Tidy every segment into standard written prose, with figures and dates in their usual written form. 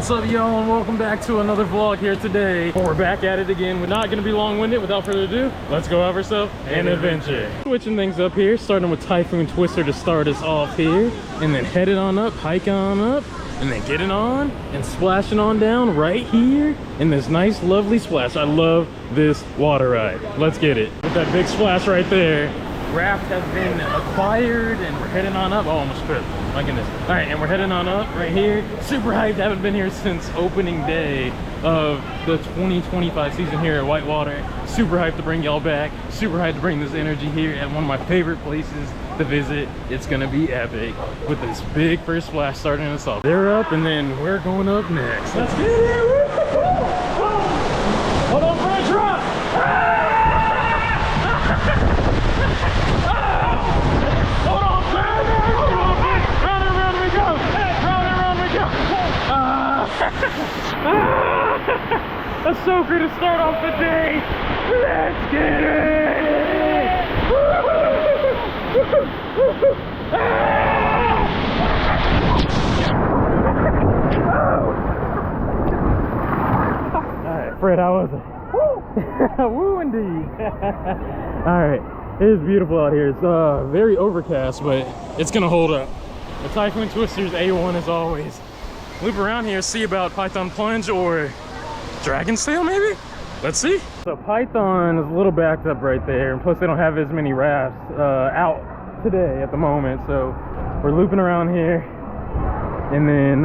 What's up, y'all, and welcome back to another vlog here today. We're back at it again. We're not gonna be long-winded. Without further ado, let's go have ourselves an adventure. Switching things up here, starting with Typhoon Twister to start us off here, and then headed on up, hiking on up, and then getting on and splashing on down right here in this nice, lovely splash. I love this water ride. Let's get it. With that big splash right there. Raft has been acquired and we're heading on up. Oh, almost tripped. My goodness. All right, and we're heading on up right here. Super hyped. Haven't been here since opening day of the 2025 season here at Whitewater. Super hyped to bring y'all back. Super hyped to bring this energy here at one of my favorite places to visit. It's gonna be epic with this big first splash starting us off. They're up and then we're going up next. Let's get it. Hold on for a drop. Hold on, round and round we go. Round and round we go. That's so good to start off the day. Let's get it. All right, Fred, how was it? Woo indeed. All right, it is beautiful out here. It's very overcast, but it's gonna hold up. The Typhoon Twister's A1 as always. Loop around here, see about Python Plunge or Dragon's Tail maybe? Let's see. So Python is a little backed up right there, and plus they don't have as many rafts out today at the moment, so we're looping around here, and then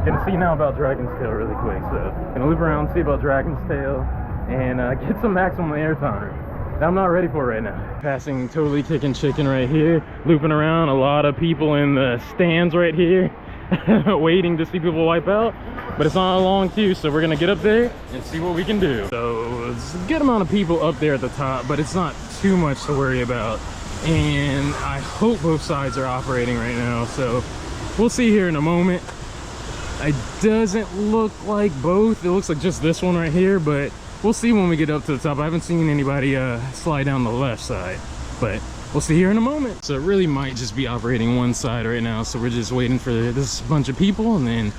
gonna see now about Dragon's Tail really quick. So gonna loop around, see about Dragon's Tail, and get some maximum air time that I'm not ready for right now. Passing Totally Kicking Chicken right here, looping around. A lot of people in the stands right here waiting to see people wipe out, but it's on a long queue, so we're gonna get up there and see what we can do. So it's a good amount of people up there at the top, but it's not too much to worry about, and I hope both sides are operating right now, so we'll see here in a moment. It doesn't look like both. It looks like just this one right here, but we'll see when we get up to the top. I haven't seen anybody slide down the left side, but we'll see here in a moment. So it really might just be operating one side right now, so we're just waiting for this bunch of people and then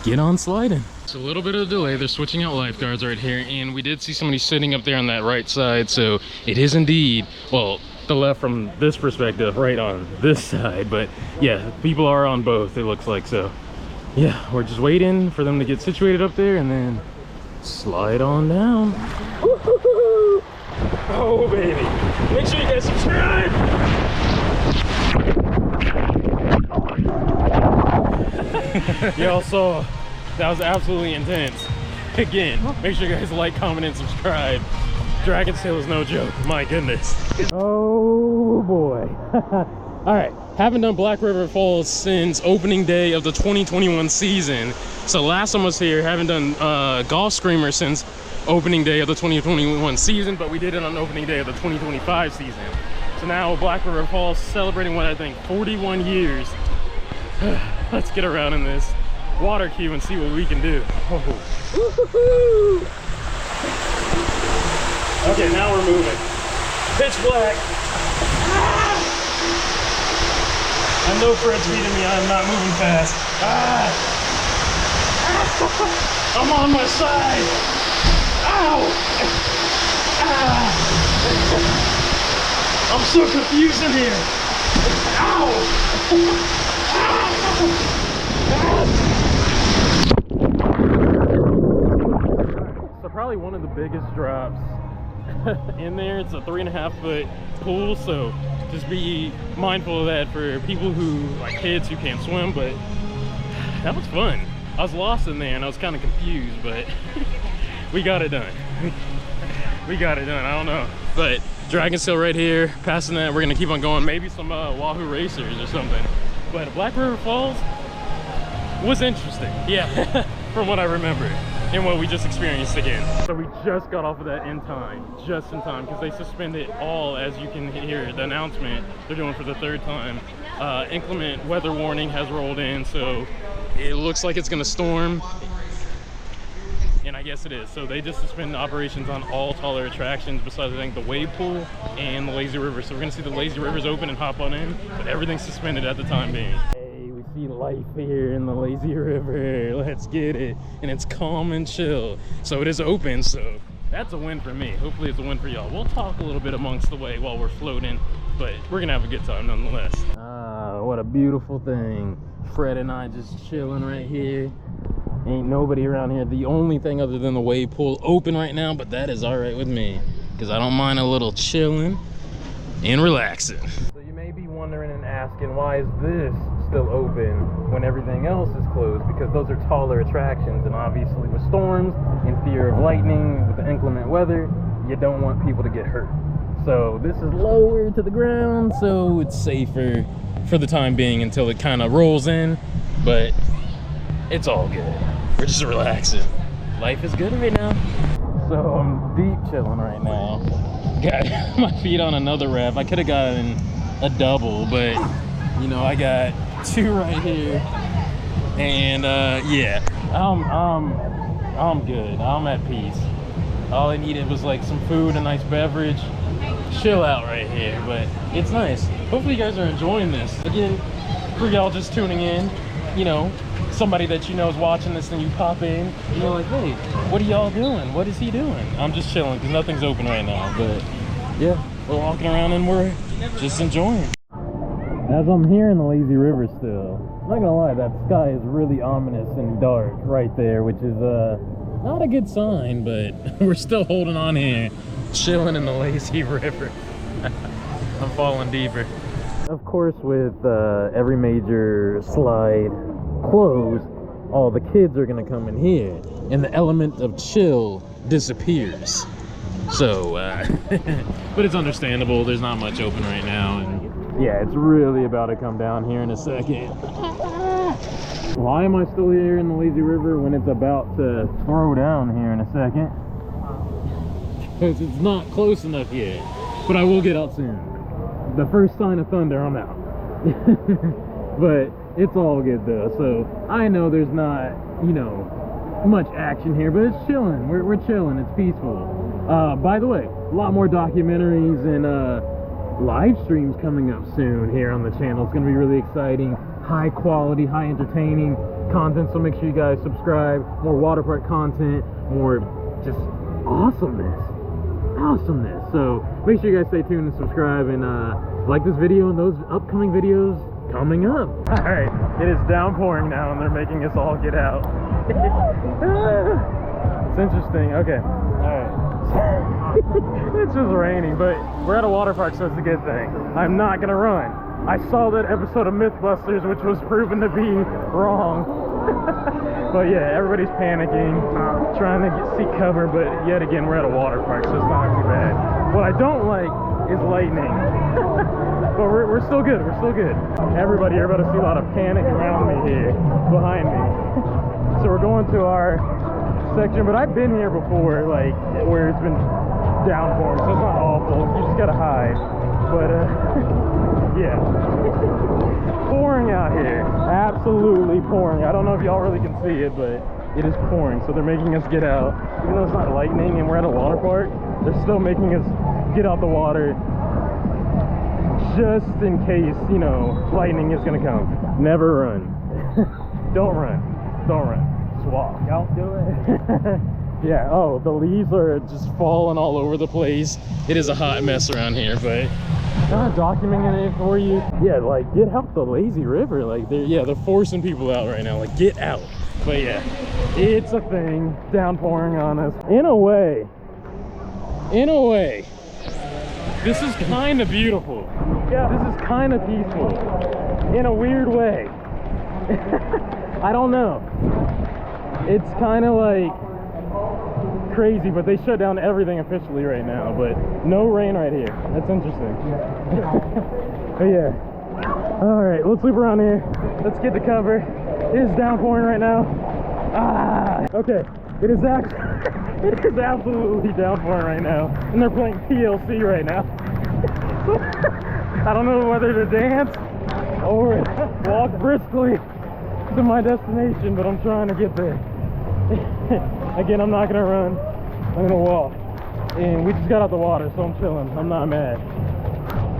get on sliding. It's a little bit of a delay. They're switching out lifeguards right here, and we did see somebody sitting up there on that right side, so it is indeed, well, the left from this perspective, right on this side, but yeah, people are on both, it looks like. So yeah, we're just waiting for them to get situated up there and then slide on down. Oh baby, make sure you guys subscribe. Y'all saw that was absolutely intense. Again, make sure you guys like, comment, and subscribe. Dragon's Tail is no joke, my goodness. Oh boy. All right, haven't done Black River Falls since opening day of the 2021 season. So last time I was here, haven't done Golf Screamer since opening day of the 2021 season, but we did it on opening day of the 2025 season. So now Black River Falls celebrating what I think 41 years. Let's get around in this water queue and see what we can do. Oh. Okay, now we're moving. Pitch black. I know Fred's beating me, I'm not moving fast. I'm on my side. Ow! I'm so confused in here. Ow! So probably one of the biggest drops in there. It's a 3.5 foot pool, so just be mindful of that for people who, like kids who can't swim, but that was fun. I was lost in there and I was kind of confused, but we got it done. We got it done, I don't know. But Dragon's Tail right here, passing that, we're gonna keep on going. Maybe some Wahoo Racers or something. But Black River Falls was interesting, yeah, from what I remember and what we just experienced again. So we just got off of that in time, just in time, because they suspended all, as you can hear, the announcement they're doing for the 3rd time. Inclement weather warning has rolled in, so it looks like it's gonna storm. And I guess it is. So they just suspended operations on all taller attractions besides, I think, the wave pool and the lazy river. So we're gonna see the lazy rivers open and hop on in, but everything's suspended at the time being. Hey, we see see life here in the lazy river. Let's get it. And it's calm and chill. So it is open, so that's a win for me. Hopefully it's a win for y'all. We'll talk a little bit amongst the way while we're floating, but we're gonna have a good time nonetheless. Ah, what a beautiful thing. Fred and I just chilling right here. Ain't nobody around here. The only thing other than the wave pool open right now, but that is all right with me, because I don't mind a little chilling and relaxing. So you may be wondering and asking, why is this still open when everything else is closed? Because those are taller attractions, and obviously with storms and fear of lightning, with the inclement weather, you don't want people to get hurt. So this is lower to the ground, so it's safer for the time being until it kind of rolls in, but it's all good. We're just relaxing. Life is good right now. So I'm deep chilling right now. Got my feet on another raft. I could have gotten a double, but you know, I got two right here, and yeah, I'm good. I'm at peace. All I needed was like some food, a nice beverage, chill out right here. But it's nice. Hopefully you guys are enjoying this. Again, for y'all just tuning in, you know, somebody that you know is watching this, and you pop in and you're like, hey, what are y'all doing? What is he doing? I'm just chilling because nothing's open right now. But yeah, we're walking around and we're just enjoying. As I'm here in the lazy river still, I'm not gonna lie, that sky is really ominous and dark right there, which is not a good sign, but we're still holding on here, chilling in the lazy river. I'm falling deeper. Of course, with every major slide closed, all the kids are gonna come in here, and the element of chill disappears. So, but it's understandable. There's not much open right now, and yeah, it's really about to come down here in a second. Why am I still here in the lazy river when it's about to throw down here in a second? Because it's not close enough yet, but I will get out soon. The first sign of thunder, I'm out. But it's all good though. So I know there's not, you know, much action here, but it's chilling. We're chilling. It's peaceful. By the way, a lot more documentaries and live streams coming up soon here on the channel. It's gonna be really exciting, high quality, high entertaining content. So make sure you guys subscribe. More water park content, more just awesomeness. So make sure you guys stay tuned and subscribe, and like this video and those upcoming videos coming up. All right, it is downpouring now, and they're making us all get out. It's interesting. Okay, all right. It's just raining, but we're at a water park, so it's a good thing. I'm not gonna run. I saw that episode of Mythbusters, which was proven to be wrong. But yeah, everybody's panicking, trying to seek cover, but yet again, we're at a water park, so it's not too bad. What I don't like is lightning. But we're still good, we're still good. Everybody, you're about to see a lot of panic around me here, behind me. So we're going to our section, but I've been here before, like, where it's been downpouring, so it's not awful. You just gotta hide. But, yeah. Pouring out here. Absolutely pouring. I don't know if y'all really can see it, but it is pouring. So they're making us get out. Even though it's not lightning and we're at a water park, they're still making us get out the water just in case, you know, lightning is gonna come. Never run. Don't run. Don't run. Just walk. Don't do it. Yeah, oh, the leaves are just falling all over the place. It is a hot mess around here, but kind of documenting it for you. Yeah, like, get out the lazy river. Like, they're forcing people out right now. Like, get out. But yeah, it's a thing. Downpouring on us. In a way, this is kind of beautiful. Yeah, this is kind of peaceful. In a weird way. I don't know. It's kind of like crazy, but they shut down everything officially right now, but no rain right here. That's interesting. But yeah, all right, let's loop around here. Let's get the cover. It is downpouring right now. Okay, it is absolutely downpouring right now, and they're playing TLC right now. I don't know whether to dance or walk briskly to my destination, but I'm trying to get there. Again, I'm not gonna run, I'm gonna walk. And we just got out the water, so I'm chilling. I'm not mad.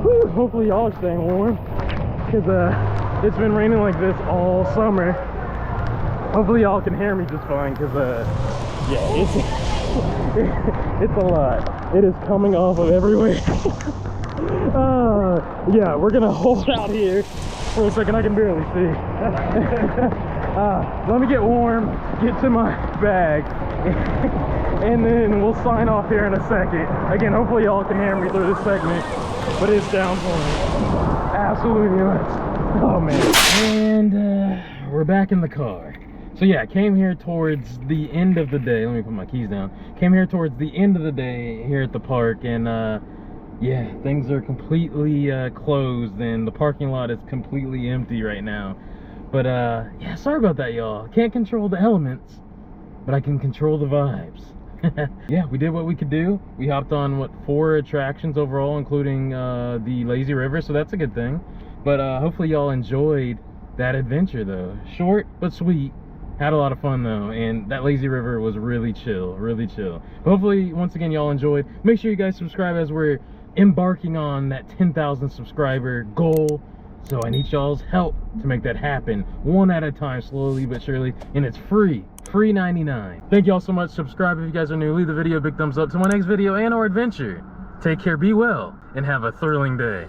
Whew, hopefully y'all are staying warm, because It's been raining like this all summer. Hopefully y'all can hear me just fine, because yeah, it's it's a lot. It is coming off of everywhere. Yeah, we're gonna hold out here for a second. I can barely see. Let me get warm, get to my bag, and then we'll sign off here in a second. Again, hopefully y'all can hear me through this segment, but it's downpouring. Absolutely nuts. Oh man. And we're back in the car. So yeah, I came here towards the end of the day. Let me put my keys down. Came here towards the end of the day here at the park, and yeah, things are completely closed, and the parking lot is completely empty right now. But yeah, sorry about that, y'all. Can't control the elements, but I can control the vibes. Yeah, we did what we could do. We hopped on, what, 4 attractions overall, including the lazy river, so that's a good thing. But hopefully y'all enjoyed that adventure, though. Short but sweet. Had a lot of fun, though, and that lazy river was really chill, really chill. Hopefully, once again, y'all enjoyed. Make sure you guys subscribe as we're embarking on that 10,000 subscriber goal. So I need y'all's help to make that happen, one at a time, slowly but surely, and it's free 99. Thank y'all so much. Subscribe if you guys are new. Leave the video a big thumbs up. To my next video and or adventure, take care, be well, and have a thrilling day.